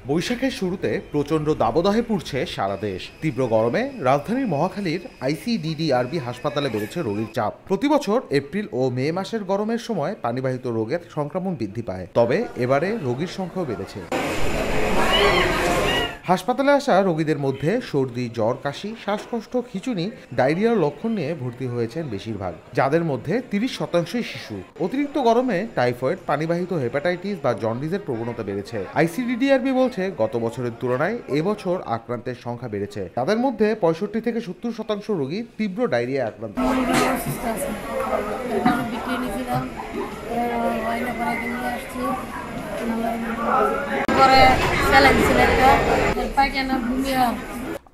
বৈশাখের শুরুতে প্রচণ্ড দাবদাহে পুড়ছে সারা দেশ। তীব্র গরমে রাজধানীর মহাখালীর আইসিডিডিআরবি হাসপাতালে বেড়েছে রোগীর চাপ। প্রতি বছর এপ্রিল ও মে মাসের গরমের সময় পানিবাহিত রোগের সংক্রমণ বৃদ্ধি পায়, তবে এবারে রোগীর সংখ্যাও বেড়েছে। হাসপাতালে আসা রোগীদের মধ্যে সর্দি, জ্বর, কাশি, শ্বাসকষ্ট, খিঁচুনি, ডায়রিয়ার লক্ষণ নিয়ে ভর্তি হয়েছেন বেশিরভাগ, যাদের মধ্যে 30% শিশু। অতিরিক্ত গরমে টাইফয়েড, পানিবাহিত হেপাটাইটিস বা জন্ডিসের প্রবণতা বেড়েছে। আইসিডিডিআরবি বলছে, গত বছরের তুলনায় এবছর আক্রান্তের সংখ্যা বেড়েছে। তাদের মধ্যে 65 থেকে 70% রোগী তীব্র ডায়রিয়ায় আক্রান্ত।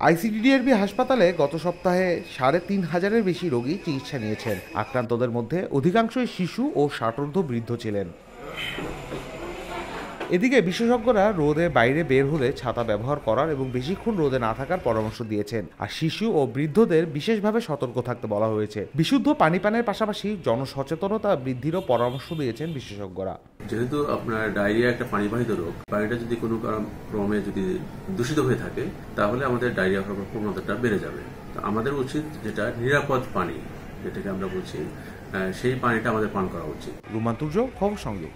আইসিডিডিআরবি হাসপাতালে গত সপ্তাহে 3500-এর বেশি রোগী চিকিৎসা নিয়েছেন। আক্রান্তদের মধ্যে অধিকাংশই শিশু ও ষাটোর্ধ্ব বৃদ্ধ ছিলেন। এদিকে বিশেষজ্ঞরা রোদে বাইরে বের হলে ছাতা ব্যবহার করার এবং বেশিক্ষণ রোদে না থাকার পরামর্শ দিয়েছেন। আর শিশু ও বৃদ্ধদের বিশেষভাবে সতর্ক থাকতে বলা হয়েছে। বিশুদ্ধ পানি পানের পাশাপাশি জনসচেতনতা বৃদ্ধিরও পরামর্শ দিয়েছেন বিশেষজ্ঞরা। যেহেতু আপনার ডায়রিয়া একটা পানিবাহিত রোগ, পানিটা যদি কোনো ক্রমে যদি দূষিত হয়ে থাকে, তাহলে আমাদের ডায়রিয়া হওয়ার প্রবণতাটা বেড়ে যাবে। তো আমাদের উচিত যেটা নিরাপদ পানি, যেটাকে আমরা বলছি, সেই পানিটা আমাদের পান করা উচিত। রুমান তুর্য, খবর সংযোগ।